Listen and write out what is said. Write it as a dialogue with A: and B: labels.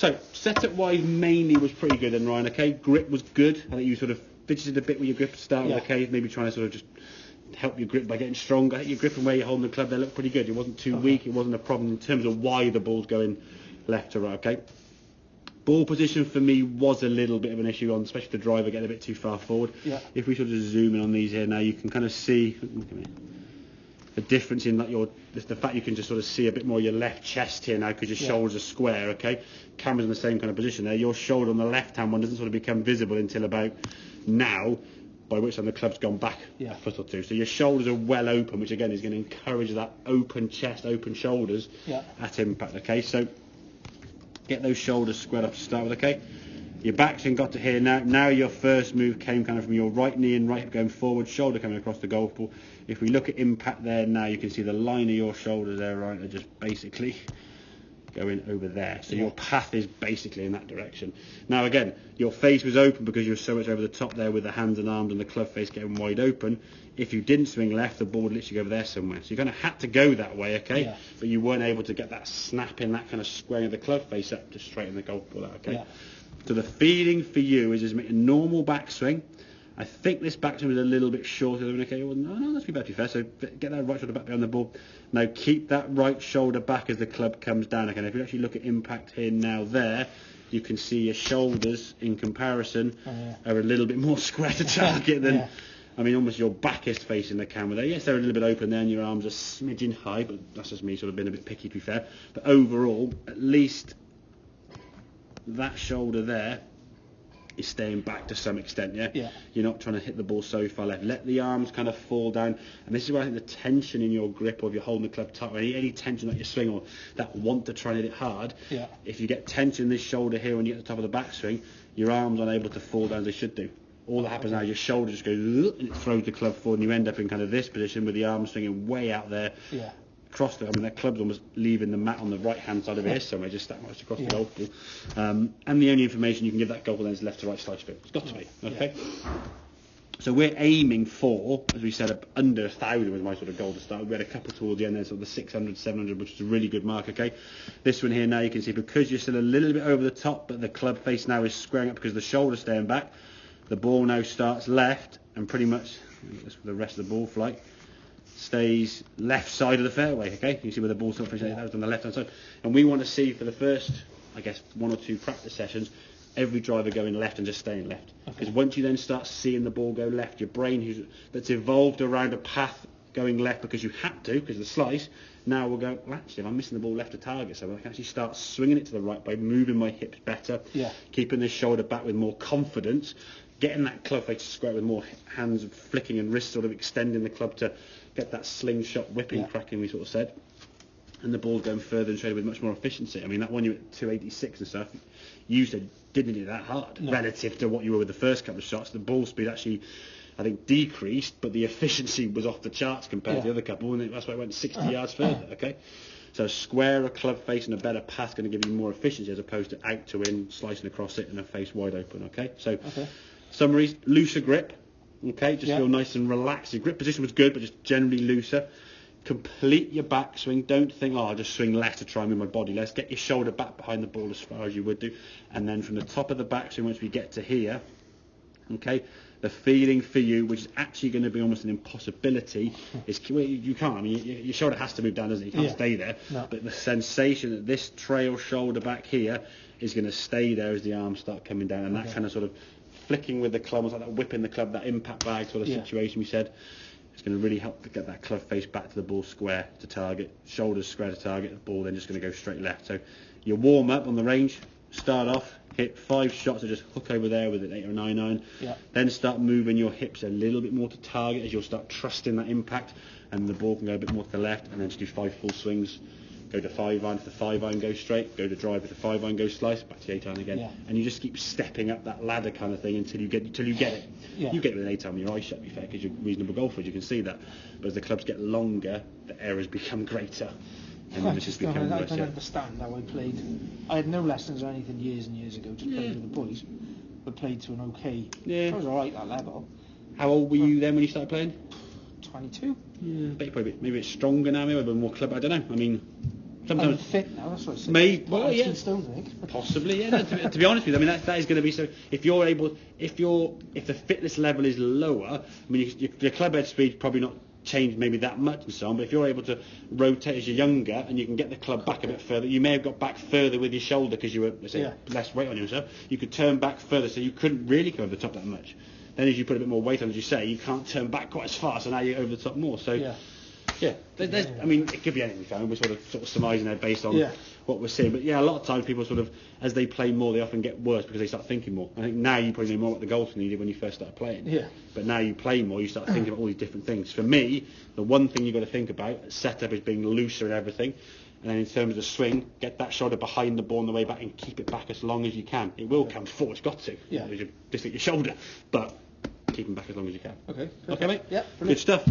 A: So, setup-wise, mainly was pretty good then, Ryan, okay? Grip was good. I think you sort of fidgeted a bit with your grip at the start, okay? Maybe trying to sort of just help your grip by getting stronger. I think your grip and where you're holding the club there looked pretty good. It wasn't too weak. It wasn't a problem in terms of why the ball's going left to right, okay? Ball position for me was a little bit of an issue, on especially the driver getting a bit too far forward. If we sort of zoom in on these here now, you can kind of see the difference in that the fact you can just sort of see a bit more of your left chest here now because your shoulders are square, okay? Camera's in the same kind of position there. Your shoulder on the left-hand one doesn't sort of become visible until about now, by which time the club's gone back a foot or two. So your shoulders are well open, which again is going to encourage that open chest, open shoulders at impact, okay? So get those shoulders squared up to start with, okay? Your backswing got to here now. Now your first move came kind of from your right knee and right hip going forward, shoulder coming across the golf ball. If we look at impact there now, you can see the line of your shoulders there, right, are just basically going over there. So your path is basically in that direction. Now again, your face was open because you were so much over the top there with the hands and arms and the club face getting wide open. If you didn't swing left, the ball would literally go over there somewhere. So you kind of had to go that way, okay? But you weren't able to get that snap in, that kind of squaring of the club face up to straighten the golf ball out, okay? So the feeling for you is make a normal backswing. I think this backswing was a little bit shorter than okay. Well, no, that's be fair. So get that right shoulder back behind the ball. Now keep that right shoulder back as the club comes down. Okay, if you actually look at impact here now, there you can see your shoulders in comparison are a little bit more square to target than. I mean, almost your back is facing the camera there. Yes, they're a little bit open there, and your arms are smidgen high, but that's just me sort of being a bit picky, to be fair. But overall, at least that shoulder there is staying back to some extent, You're not trying to hit the ball so far left. Let the arms kind of fall down, and this is where I think the tension in your grip, or if you're holding the club tight, or any tension that you swing, or that want to try and hit it hard, if you get tension in this shoulder here when you get to the top of the backswing, your arms aren't able to fall down as they should do. All that happens now, your shoulder just goes and it throws the club forward, and you end up in kind of this position with the arms swinging way out there. Across the, I mean, that club's almost leaving the mat on the right hand side of it somewhere, just that much across the golf ball. And the only information you can give that golf ball then is left to right side spin. It's got to be, okay? So we're aiming for, as we said, under 1,000 was my sort of goal to start. We had a couple towards the end there, sort of the 600, 700, which is a really good mark, okay? This one here now, you can see, because you're still a little bit over the top, but the club face now is squaring up because the shoulder's staying back. The ball now starts left, and pretty much, for the rest of the ball flight, stays left side of the fairway, okay? You see where the ball's sort of that was on the left-hand side. And we want to see for the first, I guess, 1 or 2 practice sessions, every driver going left and just staying left. Because once you then start seeing the ball go left, your brain that's evolved around a path going left because you had to, because of the slice, now we'll go, well, actually, if I'm missing the ball left to target, so I can actually start swinging it to the right by moving my hips better, keeping the shoulder back with more confidence, getting that club face square with more hands flicking and wrists sort of extending the club to get that slingshot whipping cracking, we sort of said. And the ball's going further and straight with much more efficiency. I mean, that one you at 286 and stuff, you said didn't hit it that hard relative to what you were with the first couple of shots. The ball speed actually, I think, decreased, but the efficiency was off the charts compared to the other couple, and that's why it went 60 yards further, okay? So a squarer club face and a better path going to give you more efficiency as opposed to out to in, slicing across it and a face wide open, okay? So summaries, looser grip, okay? Just feel nice and relaxed. Your grip position was good, but just generally looser. Complete your backswing. Don't think, I'll just swing left to try and move my body. Let's get your shoulder back behind the ball as far as you would do. And then from the top of the backswing, once we get to here, okay, the feeling for you, which is actually going to be almost an impossibility, is you can't. I mean, your shoulder has to move down, doesn't it? You can't stay there. No. But the sensation that this trail shoulder back here is going to stay there as the arms start coming down, and that kind of sort of flicking with the club, like that whipping the club, that impact bag sort of situation we said. It's going to really help to get that club face back to the ball square to target, shoulders square to target, the ball then just going to go straight left. So your warm up on the range, start off, hit 5 shots to just hook over there with an 8 or 9 iron. Then start moving your hips a little bit more to target as you'll start trusting that impact, and the ball can go a bit more to the left, and then just do 5 full swings. Go to 5 iron, if the 5 iron goes straight, go to drive, if the 5 iron goes slice, back to the 8 iron again. And you just keep stepping up that ladder kind of thing until you get it. You get it with an 8 iron with your eyes shut, to be fair, because you're reasonable golfers, you can see that. But as the clubs get longer, the errors become greater. And
B: I just don't understand how I played. I had no lessons or anything years and years ago, just played with the boys, but played to an okay. I was alright at that level.
A: How old were you then when you started playing?
B: 22.
A: Yeah, maybe it's stronger now, maybe a bit more club, I don't know. I mean, sometimes
B: I'm fit now. That's what I said.
A: Maybe,
B: Well,
A: well, yeah,
B: 18 stone, I think.
A: possibly. Yeah. No, to be honest with you, I mean that is going to be so. If the fitness level is lower, I mean your club head speed probably not changed maybe that much and so on. But if you're able to rotate as you're younger and you can get the club back a bit further, you may have got back further with your shoulder because you were, let's say, less weight on yourself. You could turn back further, so you couldn't really go over the top that much. Then as you put a bit more weight on, as you say, you can't turn back quite as far, so now you're over the top more. So, I mean, it could be anything, Fran. We're sort of surmising there based on what we're seeing. But, yeah, a lot of times people sort of, as they play more, they often get worse because they start thinking more. I think now you probably know more about the golf than you did when you first started playing. Yeah. But now you play more, you start thinking about all these different things. For me, the one thing you've got to think about, setup, is being looser and everything. And then in terms of the swing, get that shoulder behind the ball on the way back and keep it back as long as you can. It will come forward, it's got to. Yeah. You just hit your shoulder. But keep them back as long as you can.
B: Okay.
A: Okay, mate?
B: Yeah.
A: Good stuff.